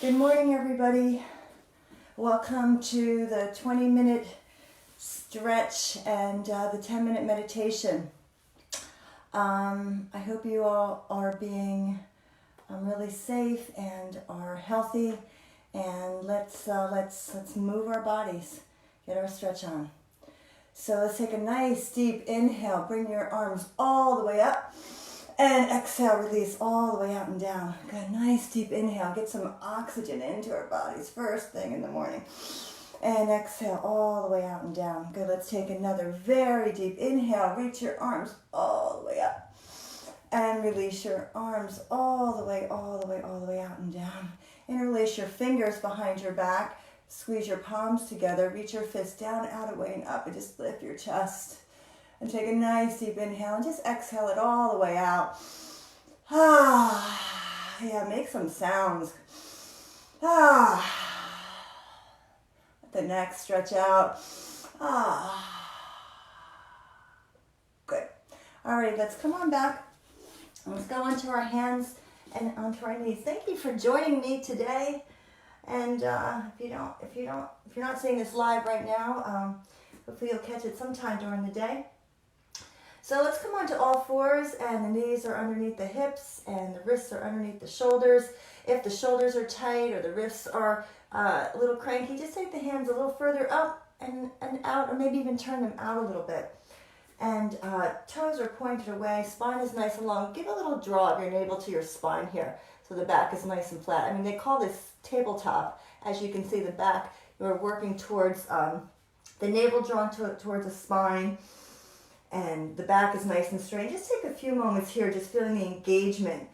Good morning, everybody. Welcome to the 20-minute stretch and the 10-minute meditation. I hope you all are being really safe and are healthy. And let's move our bodies, get our stretch on. So let's take a nice deep inhale. Bring your arms all the way up. And exhale, release all the way out and down. Good, nice deep inhale. Get some oxygen into our bodies first thing in the morning. And exhale all the way out and down. Good, let's take another very deep inhale. Reach your arms all the way up. And release your arms all the way out and down. Interlace your fingers behind your back. Squeeze your palms together. Reach your fists down, out, away, and up. And just lift your chest. And take a nice deep inhale and just exhale it all the way out. Yeah, make some sounds. Let the neck stretch out. Good. All right, let's come on back. Let's go onto our hands and onto our knees. Thank you for joining me today. And if you're not seeing this live right now, hopefully you'll catch it sometime during the day. So let's come onto all fours, and the knees are underneath the hips and the wrists are underneath the shoulders. If the shoulders are tight or the wrists are a little cranky, just take the hands a little further up and out, or maybe even turn them out a little bit. And toes are pointed away, spine is nice and long. Give a little draw of your navel to your spine here so the back is nice and flat. I mean, they call this tabletop. As you can see, the back, you're working towards the navel drawn towards the spine. And the back is nice and straight. Just take a few moments here, just feeling the engagement,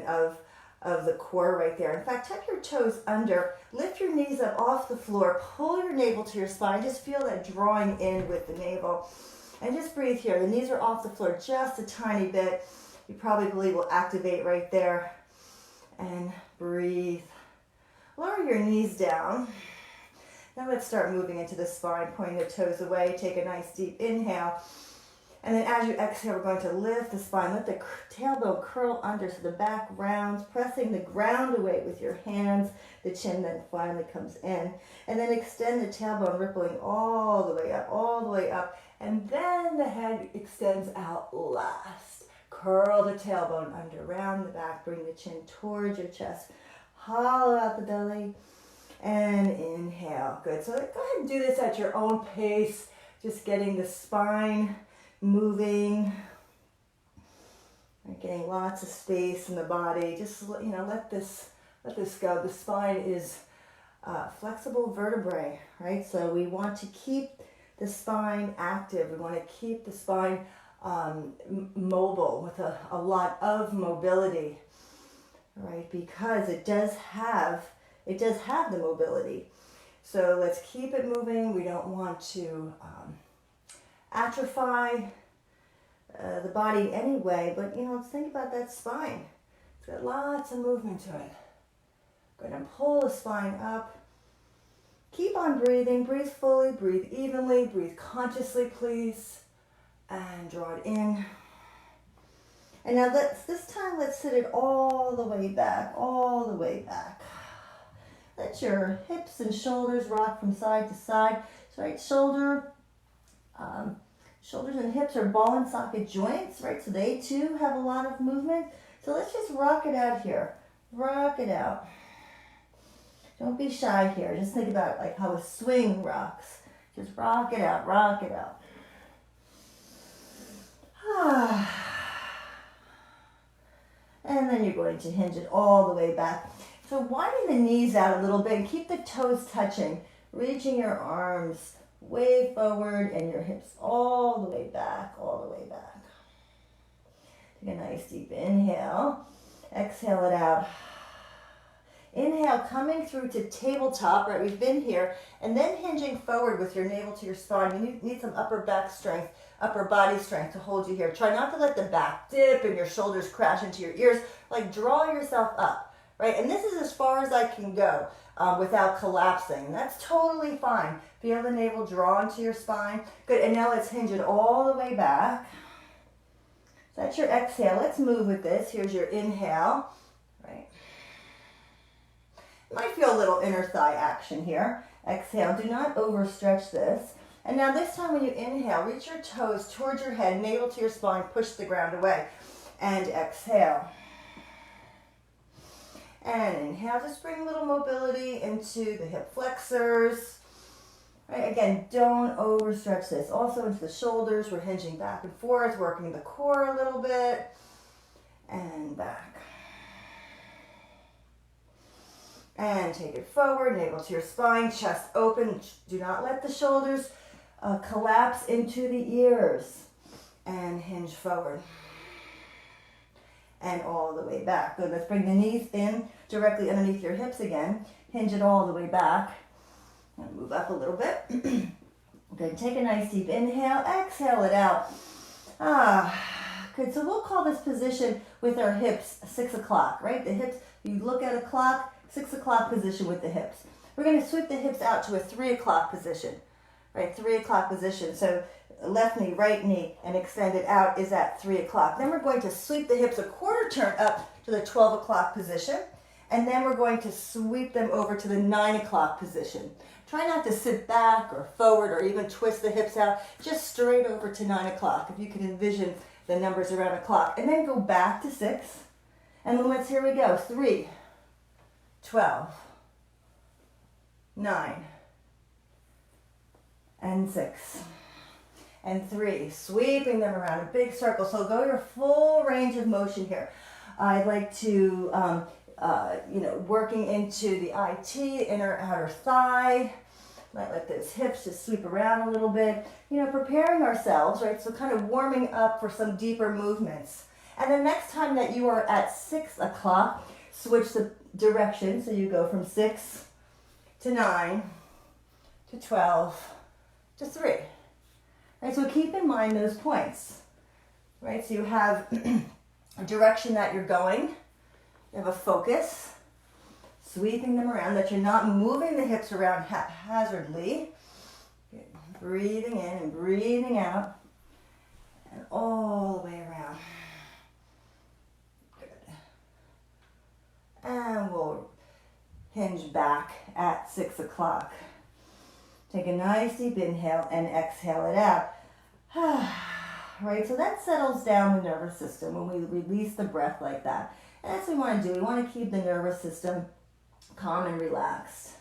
of the core right there. In fact, tuck your toes under, lift your knees up off the floor, pull your navel to your spine. Just feel that drawing in with the navel. And just breathe here. The knees are off the floor just a tiny bit. You probably will activate right there. And breathe. Lower your knees down. Now let's start moving into the spine, pointing the toes away. Take a nice deep inhale. And then as you exhale, we're going to lift the spine. Let the tailbone curl under so the back rounds, pressing the ground away with your hands. The chin then finally comes in. And then extend the tailbone, rippling all the way up. And then the head extends out last. Curl the tailbone under, round the back. Bring the chin towards your chest. Hollow out the belly. And inhale. Good. So go ahead and do this at your own pace. Just getting the spine moving. Right, getting lots of space in the body. Just let this go. The spine is flexible vertebrae, right? So we want to keep the spine active. We want to keep the spine mobile with a lot of mobility, right? Because it does have the mobility. So let's keep it moving. We don't want to atrophy the body in any way, but let's think about that spine. It's got lots of movement to it. Go ahead and pull the spine up. Keep on breathing. Breathe fully, breathe evenly, breathe consciously, please. And draw it in. And now this time let's sit it all the way back, Let your hips and shoulders rock from side to side. So right, shoulders and hips are ball and socket joints, right? So they too have a lot of movement. So let's just rock it out here. Rock it out. Don't be shy here. Just think about like how a swing rocks. Just rock it out, rock it out. And then you're going to hinge it all the way back. So widen the knees out a little bit and keep the toes touching, reaching your arms way forward and your hips all the way back. Take a nice deep inhale. Exhale it out. Inhale, coming through to tabletop, right? We've been here. And then hinging forward with your navel to your spine. You need some upper back strength, upper body strength to hold you here. Try not to let the back dip and your shoulders crash into your ears. Like draw yourself up. Right, and this is as far as I can go without collapsing. That's totally fine. Feel the navel draw into your spine. Good, and now let's hinge it all the way back. So that's your exhale. Let's move with this. Here's your inhale. Right. inner thigh action here. Exhale, do not overstretch this. And now this time when you inhale, reach your toes towards your head, navel to your spine, push the ground away. And exhale. And inhale, just bring a little mobility into the hip flexors. Right, again, don't overstretch this. Also into the shoulders, we're hinging back and forth, working the core a little bit. And back. And take it forward, navel to your spine, chest open. Do not let the shoulders collapse into the ears. And hinge forward. And all the way back. Good, let's bring the knees in directly underneath your hips again. Hinge it all the way back. And move up a little bit. Good, take a nice deep inhale, exhale it out. Good, so we'll call this position with our hips 6 o'clock, right? The hips, you look at a clock, 6 o'clock position with the hips. We're going to sweep the hips out to a 3 o'clock position, right? 3 o'clock position. So left knee, right knee, and extend it out is at 3 o'clock. Then we're going to sweep the hips a quarter turn up to the 12 o'clock position. And then we're going to sweep them over to the 9 o'clock position. Try not to sit back or forward or even twist the hips out. Just straight over to 9 o'clock. If you can envision the numbers around a clock. And then go back to 6. And then here we go. 3, 12, 9, and 6. And 3. Sweeping them around a big circle. So go your full range of motion here. I'd like to, working into the IT, inner outer thigh. Might let those hips just sweep around a little bit. Preparing ourselves, right? So kind of warming up for some deeper movements. And the next time that you are at 6 o'clock, switch the direction. So you go from 6 to 9 to 12 to 3. Right? So keep in mind those points. Right? So you have a direction that you're going. You have a focus. Sweeping them around, that you're not moving the hips around haphazardly. Good. Breathing in and breathing out. And all the way around. Good. And we'll hinge back at 6 o'clock. Take a nice deep inhale and exhale it out. Right, so that settles down the nervous system when we release the breath like that. And that's what we want to do. We want to keep the nervous system calm and relaxed.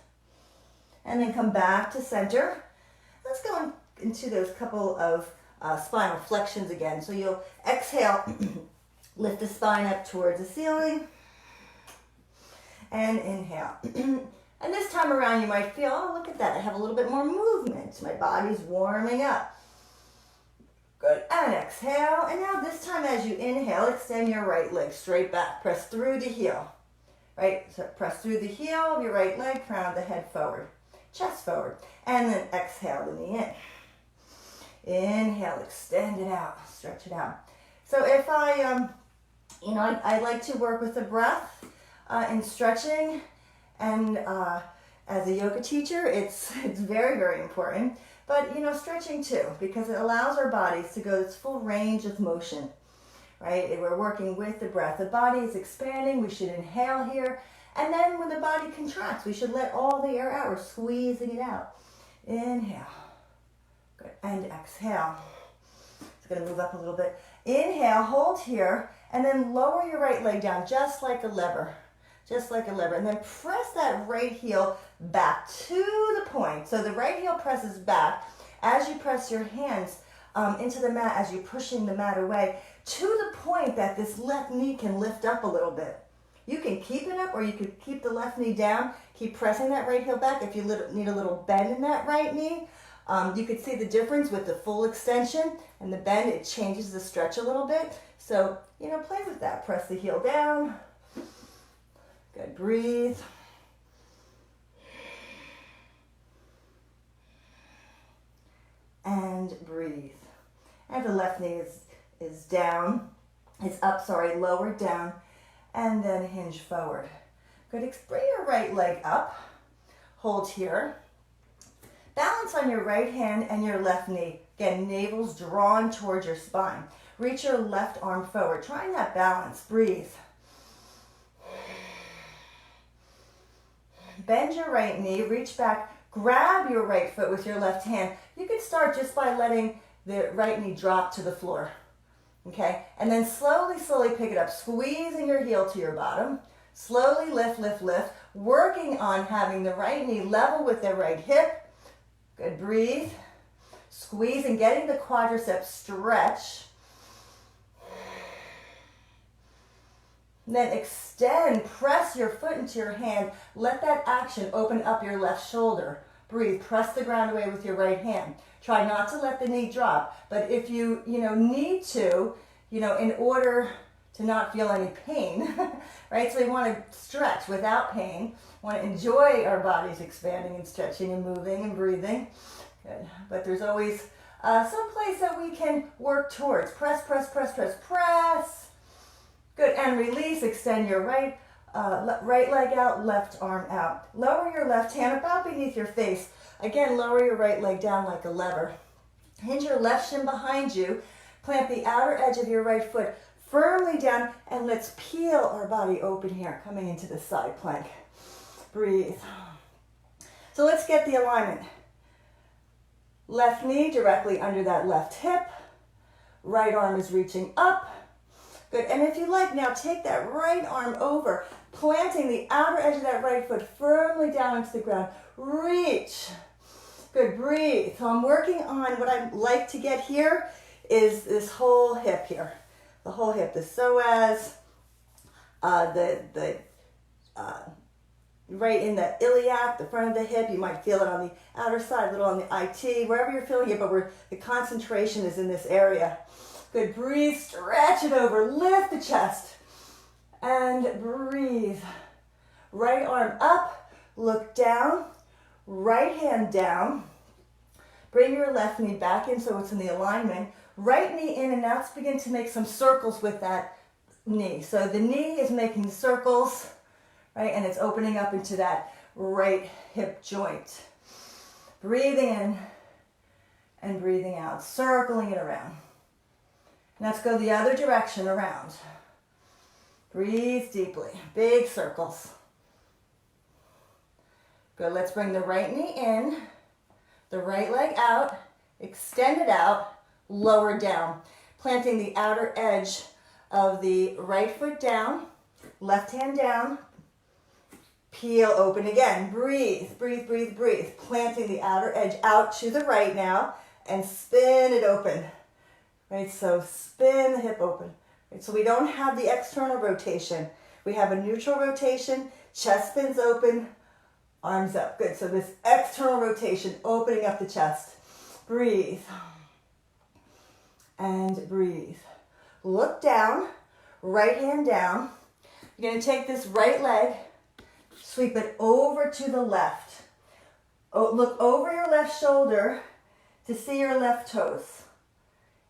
And then come back to center. Let's go into those couple of spinal flexions again. So you'll exhale, lift the spine up towards the ceiling, and inhale. And this time around you might feel, oh, look at that, I have a little bit more movement. My body's warming up. Good, and exhale. And now this time as you inhale, extend your right leg straight back. Press through the heel. Right, so press through the heel of your right leg, crown the head forward, chest forward, and then exhale the knee in. Inhale, extend it out, stretch it out. So if I like to work with the breath in stretching, and as a yoga teacher, it's very, very important. But stretching too, because it allows our bodies to go this full range of motion. Right? We're working with the breath. The body is expanding. We should inhale here. And then when the body contracts, we should let all the air out. We're squeezing it out. Inhale. Good. And exhale. It's going to move up a little bit. Inhale, hold here, and then lower your right leg down just like a lever. Just like a lever. And then press that right heel back to the point. So the right heel presses back as you press your hands into the mat, as you're pushing the mat away, to the point that this left knee can lift up a little bit. You can keep it up, or you could keep the left knee down. Keep pressing that right heel back. If you need a little bend in that right knee, you could see the difference with the full extension and the bend. It changes the stretch a little bit. So, play with that. Press the heel down. Good. Breathe. And breathe. And the left knee is down. It's up, lower down. And then hinge forward. Good. Bring your right leg up. Hold here. Balance on your right hand and your left knee. Again, navel's drawn towards your spine. Reach your left arm forward. Trying that balance. Breathe. Bend your right knee, reach back, grab your right foot with your left hand. You can start just by letting the right knee drop to the floor. Okay, and then slowly, slowly pick it up, squeezing your heel to your bottom. Slowly lift, lift, lift, working on having the right knee level with the right hip. Good, breathe. Squeeze and getting the quadriceps stretch. Then extend, press your foot into your hand. Let that action open up your left shoulder. Breathe, press the ground away with your right hand. Try not to let the knee drop, but if you need to, in order to not feel any pain, right? So we want to stretch without pain. We want to enjoy our bodies expanding and stretching and moving and breathing. Good. But there's always some place that we can work towards. Press, press, press, press, press. Good, and release. Extend your right leg out, left arm out. Lower your left hand about beneath your face. Again, lower your right leg down like a lever. Hinge your left shin behind you. Plant the outer edge of your right foot firmly down, and let's peel our body open here, coming into the side plank. Breathe. So let's get the alignment. Left knee directly under that left hip. Right arm is reaching up. Good, and if you like, now take that right arm over, planting the outer edge of that right foot firmly down into the ground. Reach. Good, breathe. So I'm working on what I like to get here is this whole hip here. The whole hip, the psoas, right in the iliac, the front of the hip. You might feel it on the outer side, a little on the IT, wherever you're feeling it, but the concentration is in this area. Good, breathe, stretch it over, lift the chest, and breathe. Right arm up, look down, right hand down. Bring your left knee back in so it's in the alignment. Right knee in, and now let's begin to make some circles with that knee. So the knee is making circles, right, and it's opening up into that right hip joint. Breathing in and breathing out, circling it around. And let's go the other direction around. Breathe deeply, big circles. Good, let's bring the right knee in, the right leg out, extend it out, lower down. Planting the outer edge of the right foot down, left hand down, peel open again. Breathe, breathe, breathe, breathe. Planting the outer edge out to the right now and spin it open. Right, so spin the hip open. Right, so we don't have the external rotation. We have a neutral rotation, chest spins open, arms up. Good, so this external rotation, opening up the chest. Breathe. And breathe. Look down, right hand down. You're going to take this right leg, sweep it over to the left. Look over your left shoulder to see your left toes.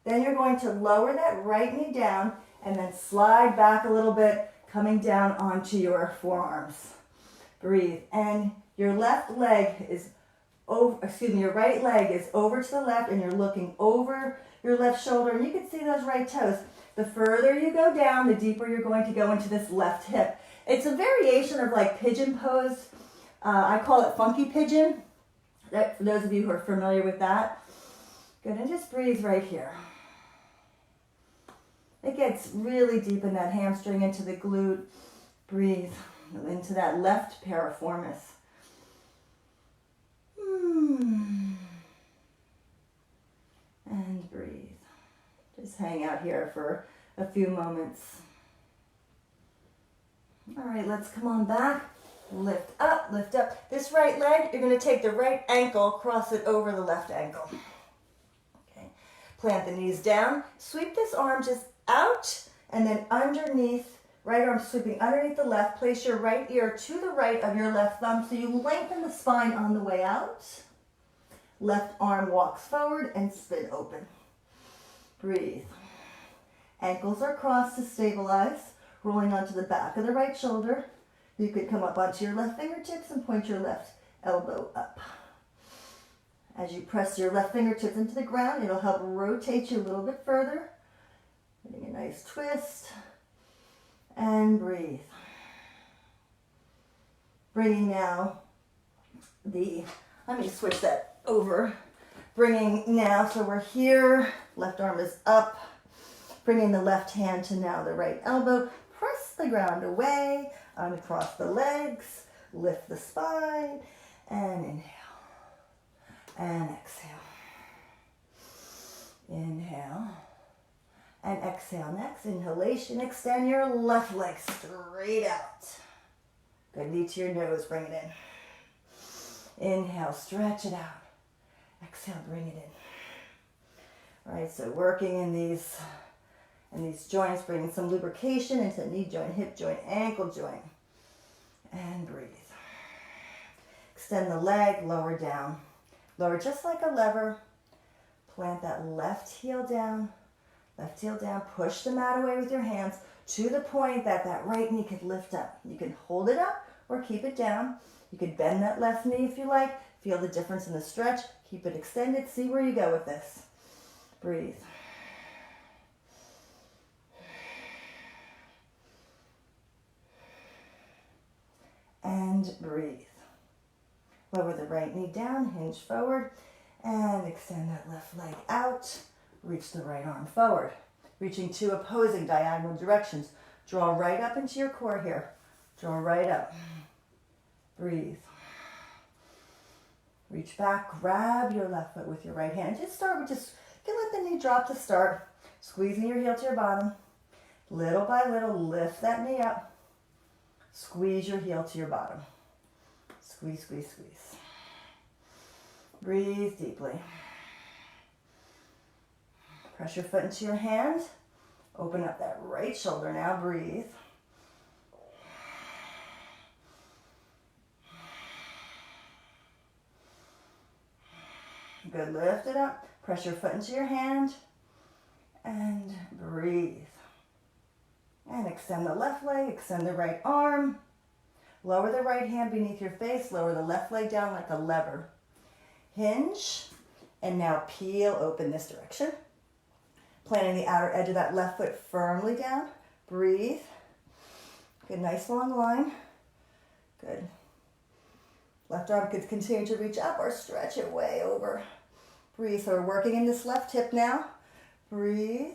Then you're going to lower that right knee down and then slide back a little bit, coming down onto your forearms. Breathe. And your left leg is over, your right leg is over to the left, and you're looking over your left shoulder, and you can see those right toes. The further you go down, the deeper you're going to go into this left hip. It's a variation of like pigeon pose. I call it funky pigeon. For those of you who are familiar with that. Good, and just breathe right here. It gets really deep in that hamstring, into the glute. Breathe into that left piriformis. And breathe. Just hang out here for a few moments. All right, let's come on back. Lift up, lift up. This right leg, you're going to take the right ankle, cross it over the left ankle. Okay. Plant the knees down. Sweep this arm just out and then underneath, right arm sweeping underneath the left. Place your right ear to the right of your left thumb so you lengthen the spine on the way out. Left arm walks forward and spin open. Breathe. Ankles are crossed to stabilize, rolling onto the back of the right shoulder. You could come up onto your left fingertips and point your left elbow up. As you press your left fingertips into the ground, it'll help rotate you a little bit further. Getting a nice twist. And breathe. Bringing now let me switch that over. Bringing now, so we're here, left arm is up. Bringing the left hand to now the right elbow. Press the ground away, uncross the legs, lift the spine, and inhale. And exhale. Inhale. And exhale. Next inhalation, extend your left leg straight out. Good, knee to your nose, bring it in. Inhale, stretch it out. Exhale, bring it in. All right, so working in these joints, bringing some lubrication into the knee joint, hip joint, ankle joint. And breathe. Extend the leg, lower down. Lower just like a lever. Plant that left heel down. Left heel down. Push the mat away with your hands to the point that that right knee could lift up. You can hold it up or keep it down. You could bend that left knee if you like. Feel the difference in the stretch. Keep it extended. See where you go with this. Breathe. And breathe. Lower the right knee down, hinge forward, and extend that left leg out. Reach the right arm forward. Reaching two opposing diagonal directions. Draw right up into your core here. Draw right up. Breathe. Reach back, grab your left foot with your right hand. Just start with you can let the knee drop to start. Squeezing your heel to your bottom. Little by little, lift that knee up. Squeeze your heel to your bottom. Squeeze, squeeze, squeeze. Breathe deeply. Press your foot into your hand. Open up that right shoulder now. Breathe. Good, lift it up. Press your foot into your hand. And breathe. And extend the left leg, extend the right arm. Lower the right hand beneath your face. Lower the left leg down like a lever. Hinge. And now peel open this direction. Planting the outer edge of that left foot firmly down. Breathe. Good, nice long line. Good. Left arm could continue to reach up or stretch it way over. Breathe. So we're working in this left hip now. Breathe.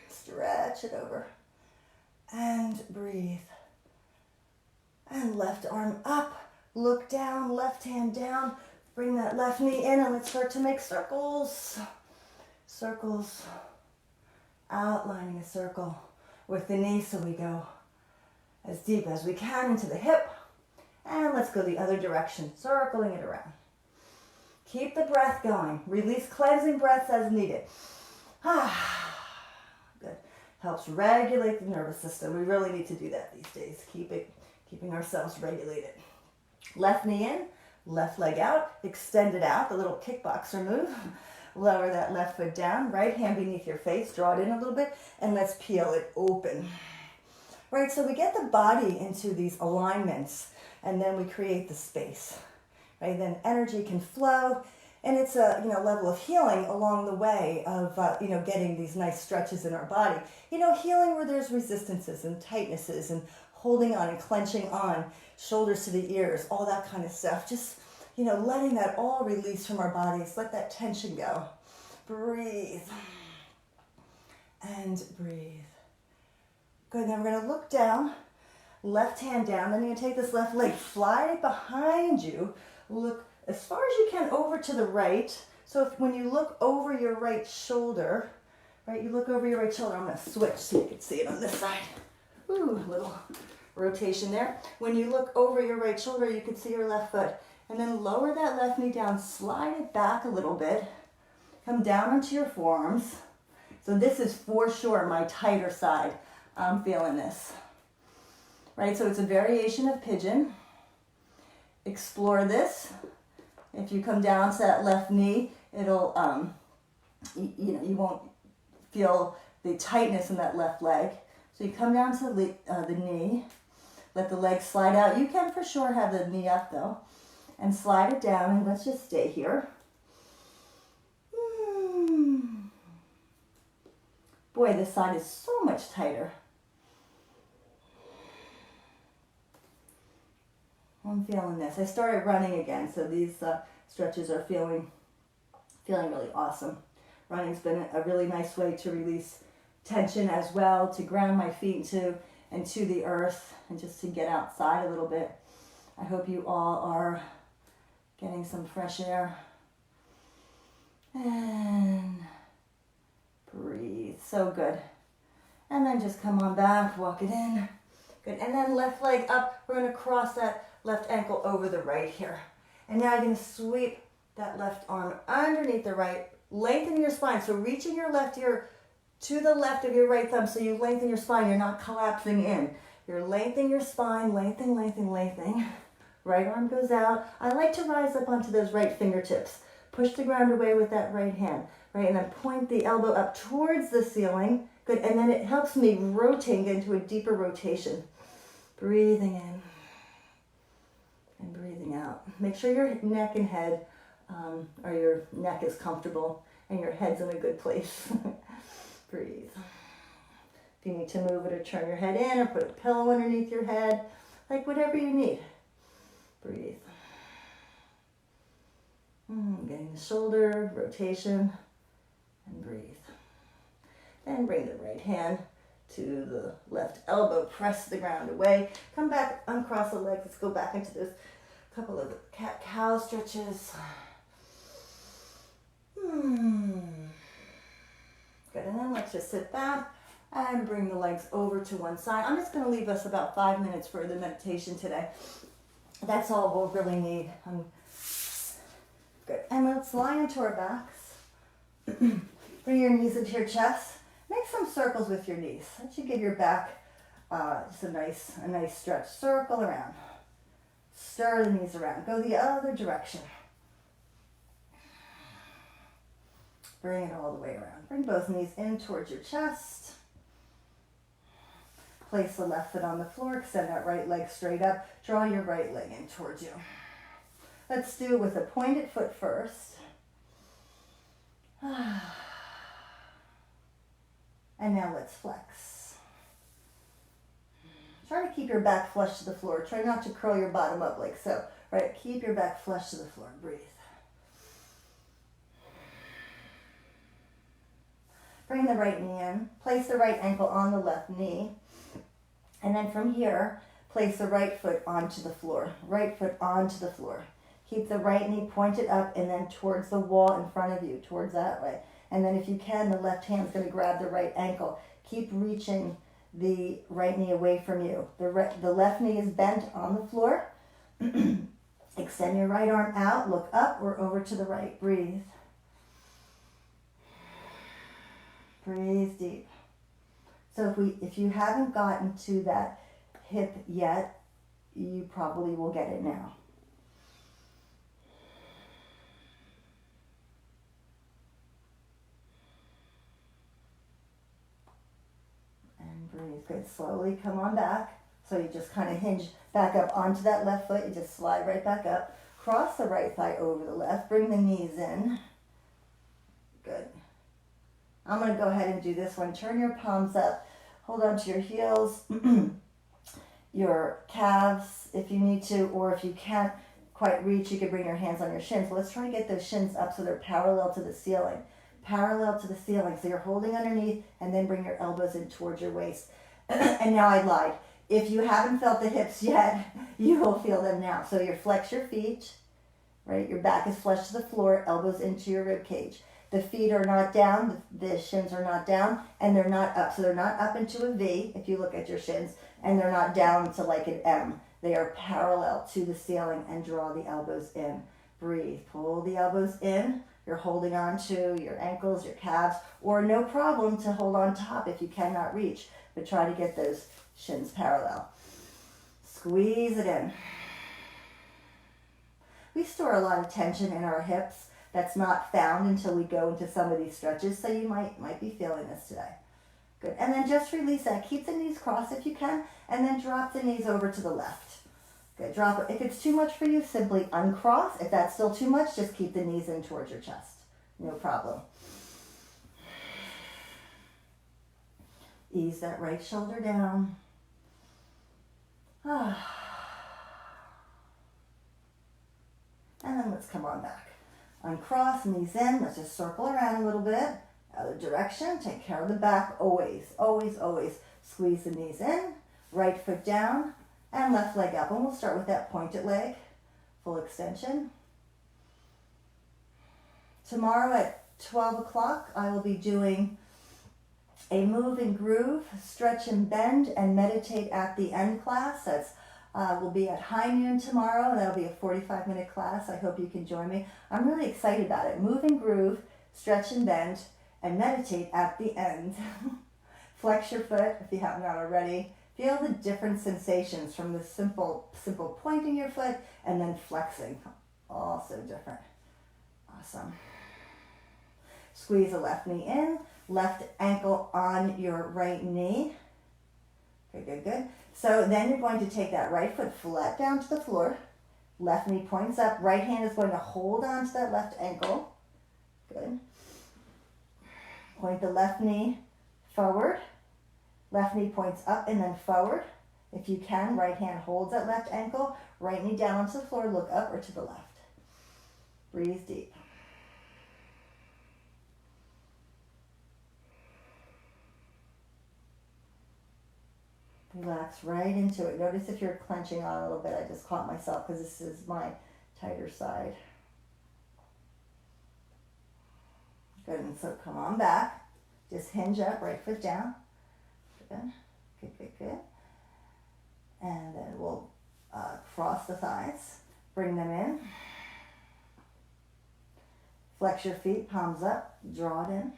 Stretch it over. And breathe. And left arm up. Look down, left hand down. Bring that left knee in and let's start to make circles. Circles. Outlining a circle with the knee, so we go as deep as we can into the hip. And let's go the other direction, circling it around. Keep the breath going. Release cleansing breaths as needed. Good. Helps regulate the nervous system. We really need to do that these days. Keeping ourselves regulated. Left knee in, left leg out, extend it out, the little kickboxer move. Lower that left foot down, right hand beneath your face, draw it in a little bit, and let's peel it open. Right, so we get the body into these alignments, and then we create the space. Right, then energy can flow, and it's a level of healing along the way of getting these nice stretches in our body. Healing where there's resistances and tightnesses and holding on and clenching on, shoulders to the ears, all that kind of stuff. Just letting that all release from our bodies. Let that tension go. Breathe. And breathe. Good, now we're going to look down, left hand down. Then you're going to take this left leg, fly it behind you. Look as far as you can over to the right. So when you look over your right shoulder, right, you look over your right shoulder. I'm going to switch so you can see it on this side. Ooh, a little rotation there. When you look over your right shoulder, you can see your left foot. And then lower that left knee down, slide it back a little bit. Come down onto your forearms. So this is for sure my tighter side. I'm feeling this. Right, so it's a variation of pigeon. Explore this. If you come down to that left knee, it'll, you won't feel the tightness in that left leg. So you come down to the knee, let the leg slide out. You can for sure have the knee up though. And slide it down, and let's just stay here. Boy, this side is so much tighter. I'm feeling this. I started running again, so these stretches are feeling really awesome. Running's been a really nice way to release tension as well, to ground my feet into the earth, and just to get outside a little bit. I hope you all are getting some fresh air. And breathe. So good. And then just come on back, walk it in. Good. And then left leg up. We're going to cross that left ankle over the right here. And now you're going to sweep that left arm underneath the right. Lengthen your spine. So reaching your left ear to the left of your right thumb, so you lengthen your spine. You're not collapsing in. You're lengthening your spine. Lengthen, lengthen, lengthening. Right arm goes out. I like to rise up onto those right fingertips. Push the ground away with that right hand. Right, and then point the elbow up towards the ceiling. Good, and then it helps me rotate into a deeper rotation. Breathing in and breathing out. Make sure your neck and head, or your neck is comfortable and your head's in a good place. Breathe. If you need to move it or turn your head in or put a pillow underneath your head, like whatever you need. Breathe. Getting the shoulder, rotation, and breathe. Then bring the right hand to the left elbow, press the ground away. Come back, uncross the legs. Let's go back into this couple of cat-cow stretches. Good, and then let's just sit back and bring the legs over to one side. I'm just going to leave us about 5 minutes for the meditation today. That's all we'll really need. Good, and let's lie into our backs. Bring your knees into your chest. Make some circles with your knees. That should give your back just a nice stretch. Circle around. Stir the knees around. Go the other direction. Bring it all the way around. Bring both knees in towards your chest. Place the left foot on the floor. Extend that right leg straight up. Draw your right leg in towards you. Let's do it with a pointed foot first. And now let's flex. Try to keep your back flush to the floor. Try not to curl your bottom up like so. Right, keep your back flush to the floor. Breathe. Bring the right knee in. Place the right ankle on the left knee. And then from here, place the right foot onto the floor. Right foot onto the floor. Keep the right knee pointed up and then towards the wall in front of you, towards that way. And then if you can, the left hand's going to grab the right ankle. Keep reaching the right knee away from you. The left knee is bent on the floor. Extend your right arm out, look up or over to the right. Breathe. Breathe deep. So if you haven't gotten to that hip yet, you probably will get it now. And breathe. Good. Slowly come on back. So you just kind of hinge back up onto that left foot. You just slide right back up. Cross the right thigh over the left. Bring the knees in. Good. I'm going to go ahead and do this one. Turn your palms up. Hold on to your heels, your calves if you need to, or if you can't quite reach, you can bring your hands on your shins. Let's try to get those shins up so they're parallel to the ceiling. Parallel to the ceiling. So you're holding underneath and then bring your elbows in towards your waist. And now I lied. If you haven't felt the hips yet, you will feel them now. So you flex your feet, right? Your back is flush to the floor, elbows into your rib cage. The feet are not down, the shins are not down, and they're not up. So they're not up into a V, if you look at your shins, and they're not down to like an M. They are parallel to the ceiling, and draw the elbows in. Breathe. Pull the elbows in. You're holding on to your ankles, your calves, or no problem to hold on top if you cannot reach, but try to get those shins parallel. Squeeze it in. We store a lot of tension in our hips that's not found until we go into some of these stretches, so you might be feeling this today. Good, and then just release that. Keep the knees crossed if you can, and then drop the knees over to the left. Good, drop it. If it's too much for you, simply uncross. If that's still too much, just keep the knees in towards your chest. No problem. Ease that right shoulder down. let's come on back. Uncross, knees in. Let's just circle around a little bit. Other direction. Take care of the back always, always, always. Squeeze the knees in. Right foot down and left leg up. And we'll start with that pointed leg. Full extension. Tomorrow at 12 o'clock, I will be doing a move and groove, stretch and bend, and meditate at the end class. That's will be at high noon tomorrow, and that'll be a 45-minute class. I hope you can join me. I'm really excited about it. Move and groove, stretch and bend, and meditate at the end. Flex your foot if you have not already. Feel the different sensations from the simple pointing your foot and then flexing. All so different. Awesome. Squeeze the left knee in, left ankle on your right knee. Good, good, good. So then you're going to take that right foot flat down to the floor. Left knee points up. Right hand is going to hold on to that left ankle. Good. Point the left knee forward. Left knee points up and then forward. If you can, right hand holds that left ankle. Right knee down onto the floor. Look up or to the left. Breathe deep. Relax right into it. Notice if you're clenching on a little bit. I just caught myself because this is my tighter side. Good, and so come on back. Just hinge up, right foot down. Good, good, good, good. And then we'll cross the thighs. Bring them in. Flex your feet, palms up, draw it in.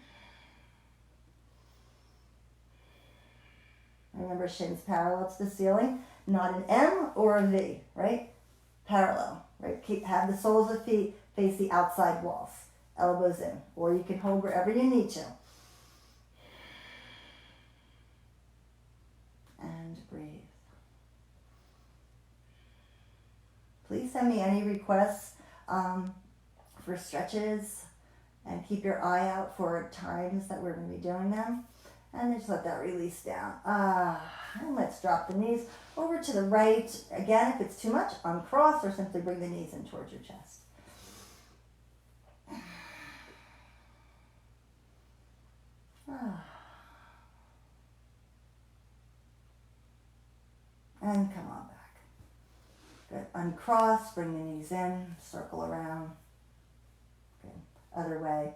Remember, shins parallel to the ceiling, not an M or a V, right? Parallel, right? Have the soles of feet face the outside walls, elbows in, or you can hold wherever you need to. And breathe. Please send me any requests for stretches and keep your eye out for times that we're going to be doing them. And then just let that release down. And let's drop the knees over to the right. Again, if it's too much, uncross or simply bring the knees in towards your chest. And come on back. Good. Uncross, bring the knees in, circle around. Good. Other way.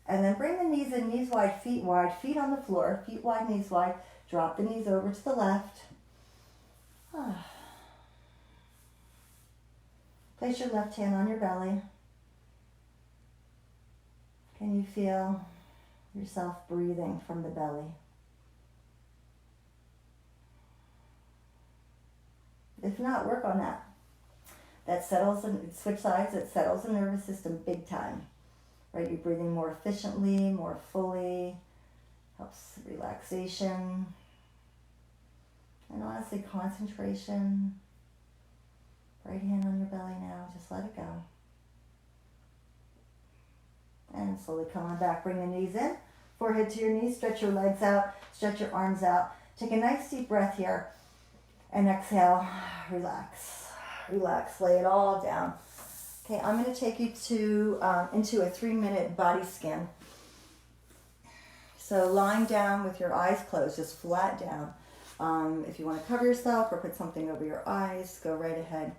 And then bring the knees in, knees wide, feet on the floor, feet wide, knees wide. Drop the knees over to the left. Place your left hand on your belly. Can you feel yourself breathing from the belly? If not, work on that. That settles, and switch sides, it settles the nervous system big time. Right, you're breathing more efficiently, more fully, helps relaxation, and honestly, concentration. Right hand on your belly now, just let it go. And slowly come on back, bring the knees in, forehead to your knees, stretch your legs out, stretch your arms out. Take a nice deep breath here, and exhale, relax, relax, lay it all down. Okay, I'm going to take you into a 3-minute body scan. So lying down with your eyes closed, just flat down. If you want to cover yourself or put something over your eyes, go right ahead.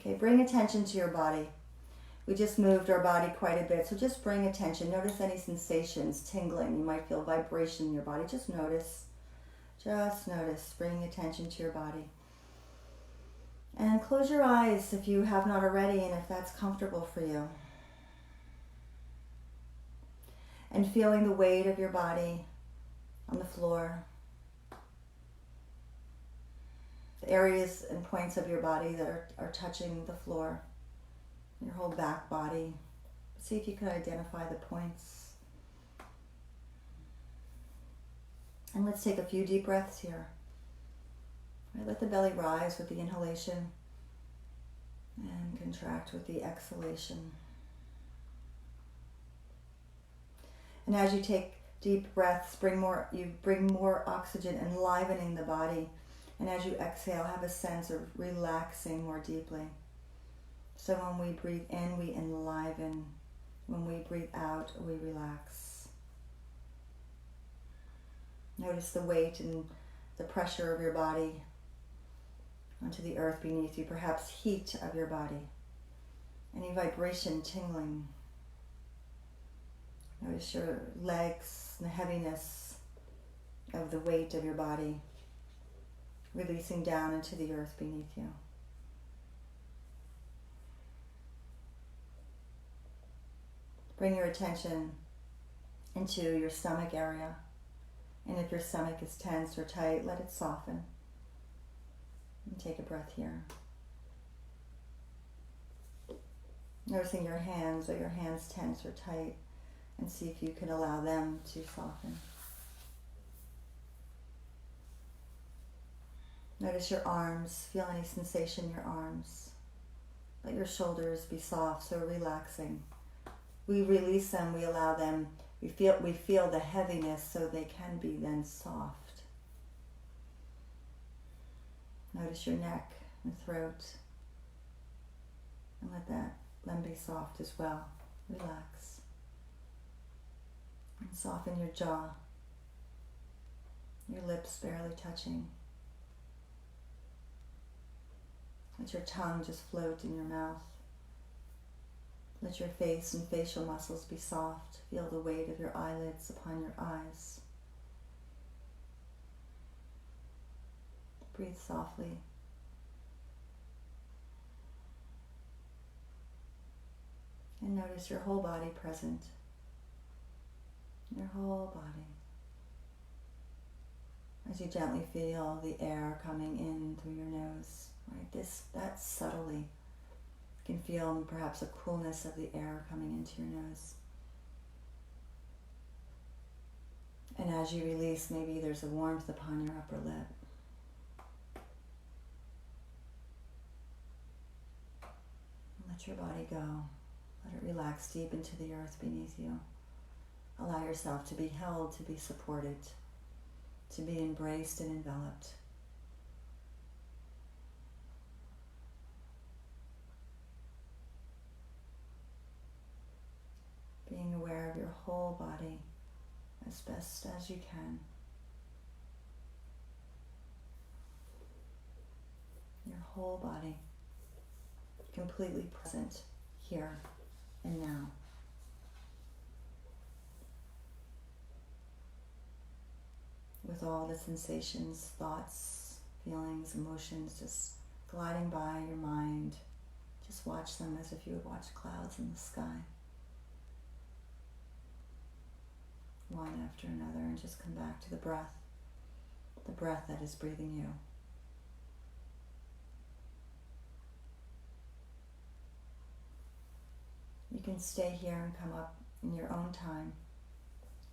Okay, bring attention to your body. We just moved our body quite a bit, so just bring attention. Notice any sensations, tingling. You might feel vibration in your body. Just notice. Just notice. Bring attention to your body. And close your eyes if you have not already and if that's comfortable for you. And feeling the weight of your body on the floor. The areas and points of your body that are touching the floor. Your whole back body. See if you can identify the points. And let's take a few deep breaths here. Right, let the belly rise with the inhalation and contract with the exhalation. And as you take Deep breaths bring more oxygen, enlivening the body. And as you exhale, have a sense of relaxing more deeply. So when we breathe in, we enliven. When we breathe out, we relax. Notice the weight and the pressure of your body onto the earth beneath you, perhaps heat of your body, any vibration tingling. Notice your legs and the heaviness of the weight of your body releasing down into the earth beneath you. Bring your attention into your stomach area, and if your stomach is tense or tight, let it soften. And take a breath here. Noticing your hands, are your hands tense or tight, and see if you can allow them to soften. Notice your arms, feel any sensation in your arms. Let your shoulders be soft, so relaxing. We release them, we allow them, we feel the heaviness so they can be then soft. Notice your neck and throat, and let them be soft as well. Relax. And soften your jaw, your lips barely touching. Let your tongue just float in your mouth. Let your face and facial muscles be soft. Feel the weight of your eyelids upon your eyes. Breathe softly. And notice your whole body present. Your whole body. As you gently feel the air coming in through your nose. Right, that subtly. You can feel perhaps a coolness of the air coming into your nose. And as you release, maybe there's a warmth upon your upper lip. Let your body go. Let it relax deep into the earth beneath you. Allow yourself to be held, to be supported, to be embraced and enveloped. Being aware of your whole body as best as you can. Your whole body completely present here and now. With all the sensations, thoughts, feelings, emotions just gliding by your mind. Just watch them as if you would watch clouds in the sky. One after another, and just come back to the breath that is breathing you. You can stay here and come up in your own time,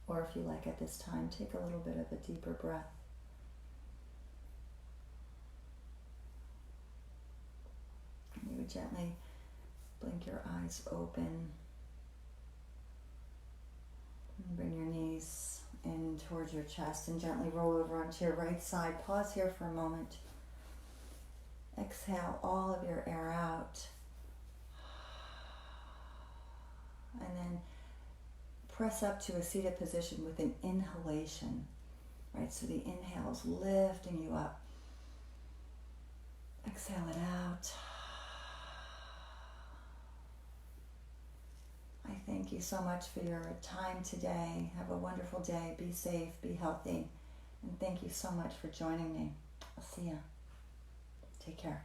or if you like at this time, take a little bit of a deeper breath. You would gently blink your eyes open. And bring your knees in towards your chest and gently roll over onto your right side. Pause here for a moment. Exhale all of your air out. And then press up to a seated position with an inhalation. Right, so the inhale is lifting you up. Exhale it out. I thank you so much for your time today. Have a wonderful day. Be safe, be healthy. And thank you so much for joining me. I'll see ya. Take care.